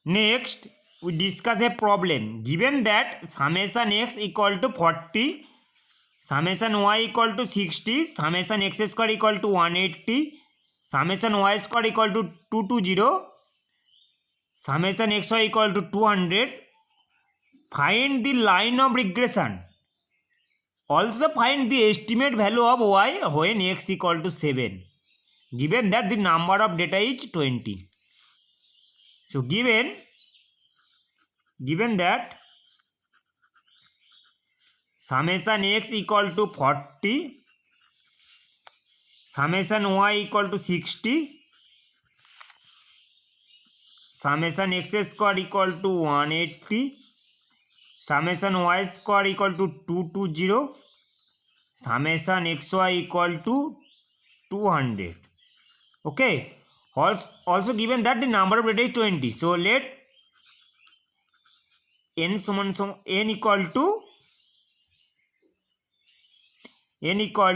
Next, we discuss a problem. Given that summation x equal to 40, summation y equal to 60, summation x square equal to 180, summation y square equal to 220, summation xy equal to 200. Find the line of regression. Also find the estimate value of y when x equal to 7. Given that the number of data is 20. So given that summation x equal to 40, summation y equal to 60, summation x square equal to 180, summation y square equal to 220, summation xy equal to 200. Okay. Also given that the number of data is 20. So let n equal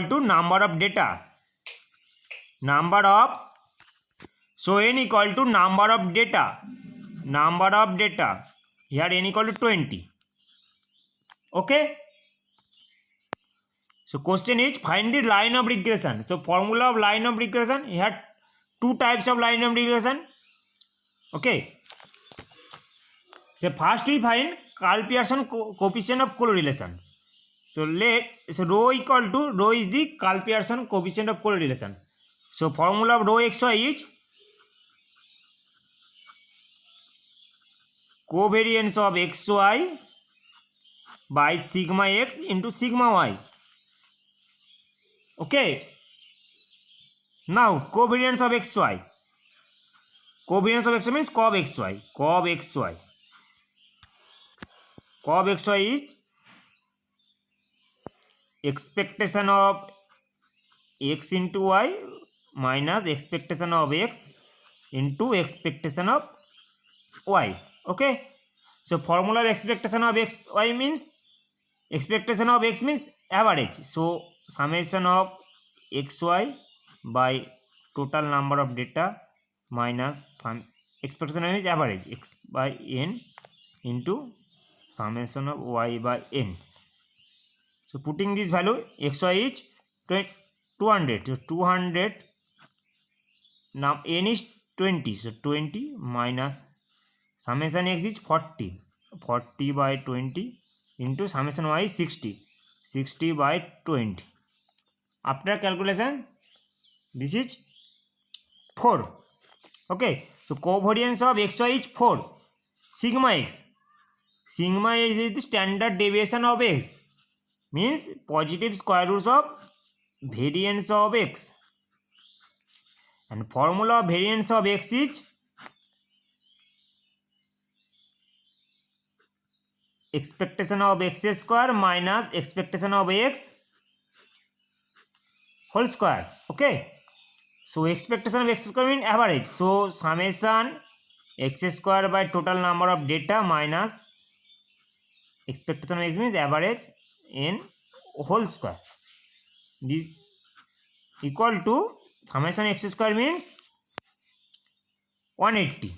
to number of data. So n equal to number of data. Here n equal to 20. Okay. So question is find the line of regression. So formula of line of regression. Here two types of line of regression. Okay. So first we find Karl Pearson coefficient of correlation. So rho is the Karl Pearson coefficient of correlation. So formula of rho xy is covariance of xy by sigma x into sigma y. Okay. Now covariance of xy. Covariance of xy means cob xy. Cob xy is expectation of x into y minus expectation of x into expectation of y. Okay. So formula of expectation of xy means expectation of x means average. So summation of xy by total number of data minus expectation of average x by n into summation of y by n. So putting this value xy is 200. So 200. Now n is 20. So 20 minus summation x is 40. 40 by 20 into summation y is 60. 60 by 20. After calculation, this is 4. Okay. So covariance of xy is 4. Sigma x is the standard deviation of x. Means positive square roots of variance of x. And formula of variance of x is expectation of x square minus expectation of x whole square. Okay. So expectation of x square means average. So summation x square by total number of data minus expectation of x means average n whole square. This equal to summation x square means 180.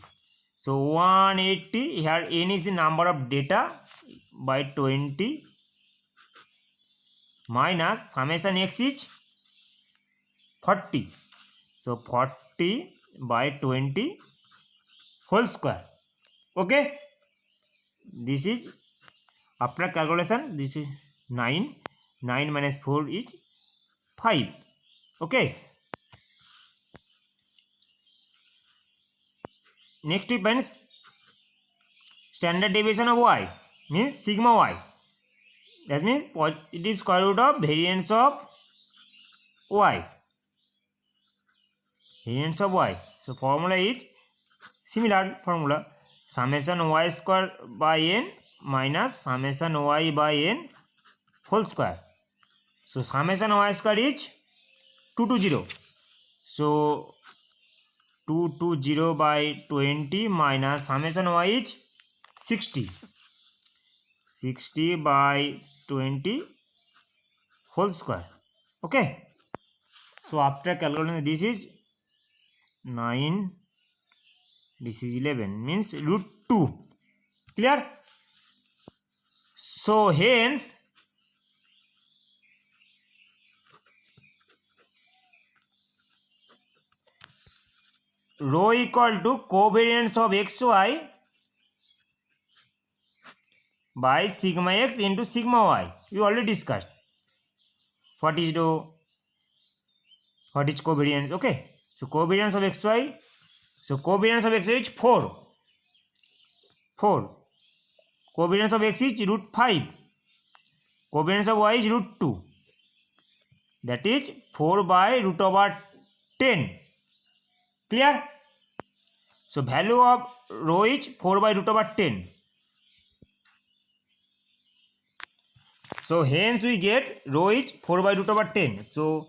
So 180, here n is the number of data by 20 minus summation x is 40. So 40 by 20 whole square. Okay. This is after calculation, this is 9. 9 minus 4 is 5. Okay. Next we find standard deviation of y means sigma y. That means positive square root of variance of y. Variance of y. So formula is similar formula. Summation y square by n minus summation y by n whole square. So summation y square is 220. So 220 by 20 minus summation y is 60. 60 by 20 whole square. Okay. So after calculating, this is 9. this is 11 means root 2. Clear? So hence rho equal to covariance of xy by sigma x into sigma y. We already discussed what is rho, what is covariance. Okay, so covariance of xy, so covariance of xy is 4. Covariance of x is root 5. Covariance of y is root 2. That is 4 by root over 10. Clear? So value of rho is 4 by root over 10. So hence we get rho is 4 by root over 10. So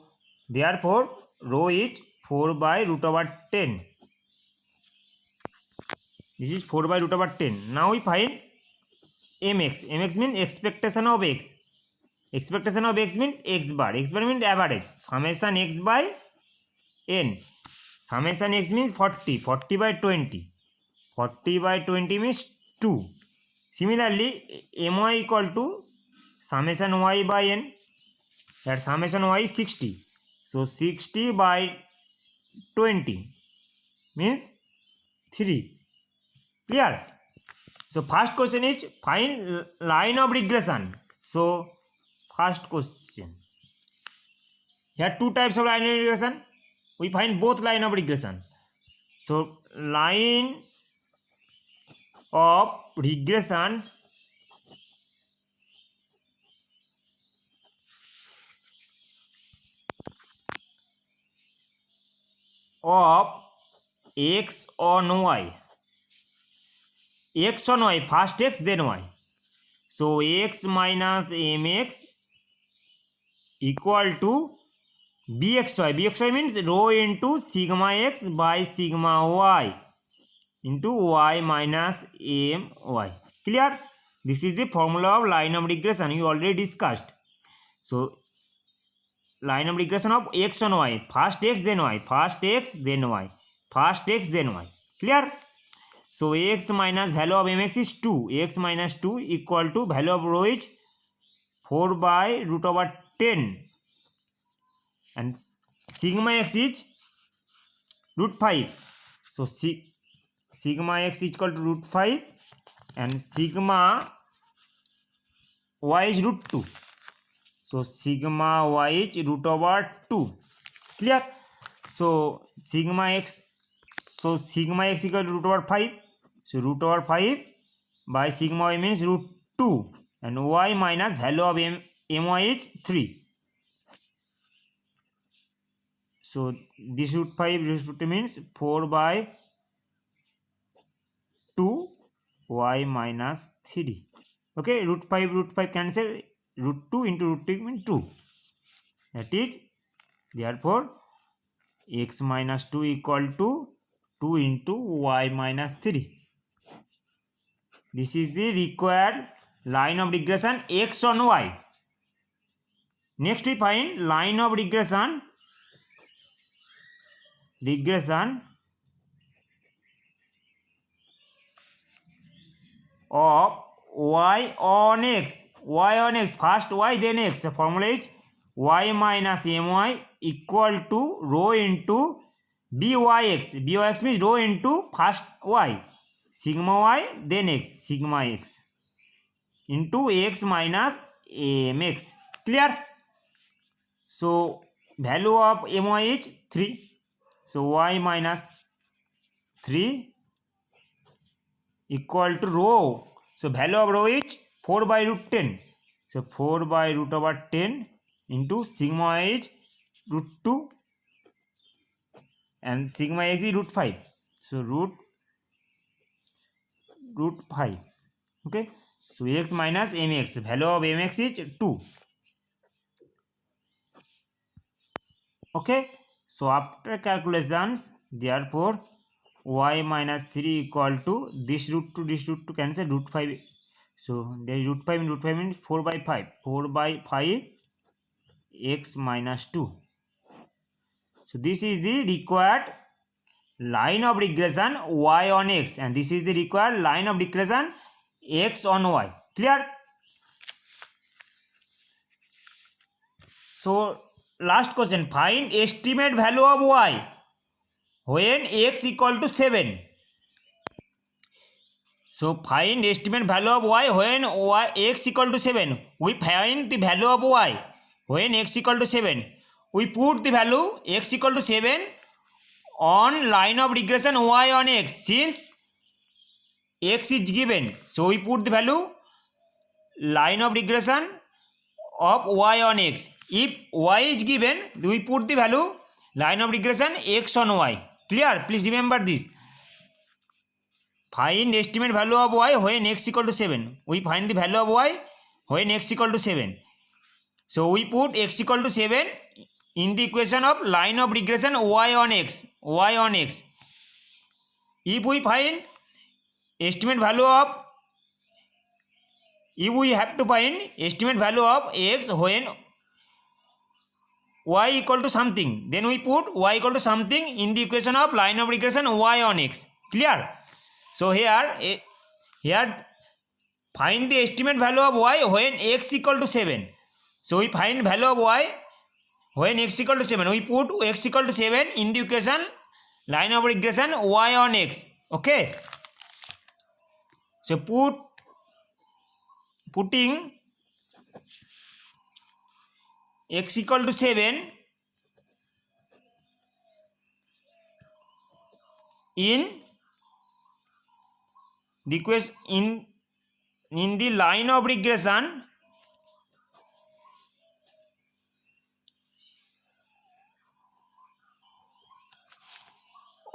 therefore rho is 4 by root over 10. This is 4 by root over 10. Now we find mx. Mx means expectation of x. Expectation of x means x bar. X bar means average. Summation x by n. Summation x means 40. 40 by 20. 40 by 20 means 2. Similarly, my equal to summation y by n. That summation y is 60. So 60 by 20 means 3. Clear? So first question is find line of regression. So first question. Here two types of line of regression. We find both line of regression. So line of regression of x on y. X on y, first x then y. So x minus mx equal to bxy. Bxy means rho into sigma x by sigma y into y minus my. Clear? This is the formula of line of regression you already discussed. So line of regression of x on y, first x then y, first x then y, first x then y. Clear? So x minus value of mx is 2. X minus 2 equal to value of rho is 4 by root over 10. And sigma x is root 5. So sigma x is equal to root 5. And sigma y is root 2. So sigma y is root over 2. Clear? So sigma x equal to root over 5. So root over 5 by sigma y means root 2. And y minus value of my is 3. So this root 5 root 2 means 4 by 2 y minus 3. Okay, root 5 cancel. Root 2 into root 2 means 2. That is, therefore x minus 2 equal to 2 into y minus 3. This is the required line of regression x on y. Next we find line of regression of y on x. Y on x, first y then x. The formula is y minus my equal to rho into byx. Byx means rho into first y, sigma y then x, sigma x into x minus mx. Clear? So value of my is 3. So y minus 3 equal to rho. So value of rho is 4 by root 10. So 4 by root over 10 into sigma is root 2 and sigma x is root 5. So root 5. Okay. So x minus mx. Value of mx is 2. Okay. So after calculations, therefore y minus 3 equal to this root 2 cancel, root 5. So there is root 5 means 4 by 5. 4 by 5 x minus 2. So this is the required line of regression y on x, and this is the required line of regression x on y. Clear? So last question, find estimate value of y when x equal to 7. So find estimate value of y when x equal to 7. We find the value of y when x equal to 7. We put the value x equal to 7 on line of regression y on x, since x is given. So we put the value line of regression of y on x. If y is given, we put the value line of regression x on y. Clear? Please remember this. Find estimate value of y when x equal to 7. We find the value of y when x equal to 7. So we put x equal to 7 in the equation of line of regression y on x. Y on x. If we find estimate value of, if we have to find estimate value of x when y equal to something, then we put y equal to something in the equation of line of regression y on x. Clear? So here find the estimate value of y when x equal to 7. So we find value of y when x equal to 7. We put x equal to 7 in the equation line of regression y on x. Okay. So putting x equal to 7 in the equation in the line of regression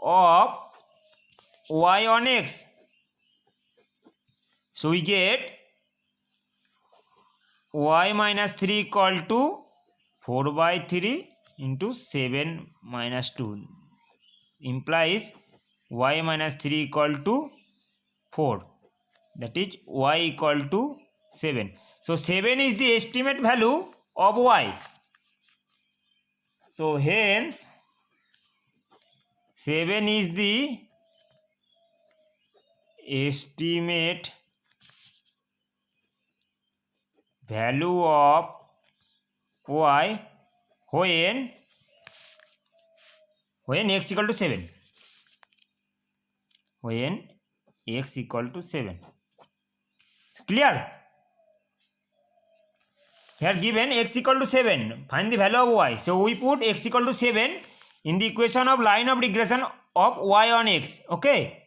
of y on x. So we get y minus 3 equal to 4 by 3 into 7 minus 2, implies y minus 3 equal to 4, that is y equal to 7. So 7 is the estimate value of y. So hence 7 is the estimate value of y when x equal to 7. When x equal to 7. Clear? Here given x equal to 7. Find the value of y. So we put x equal to 7 in the equation of line of regression of y on x. Okay.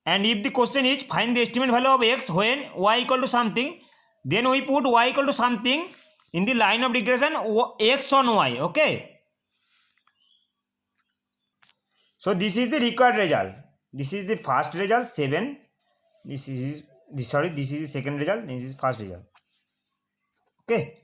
And if the question is find the estimate value of x when y equal to something, then we put y equal to something in the line of regression x on y. Okay. So this is the required result. This is the first result 7. This is the second result. This is first result. Okay.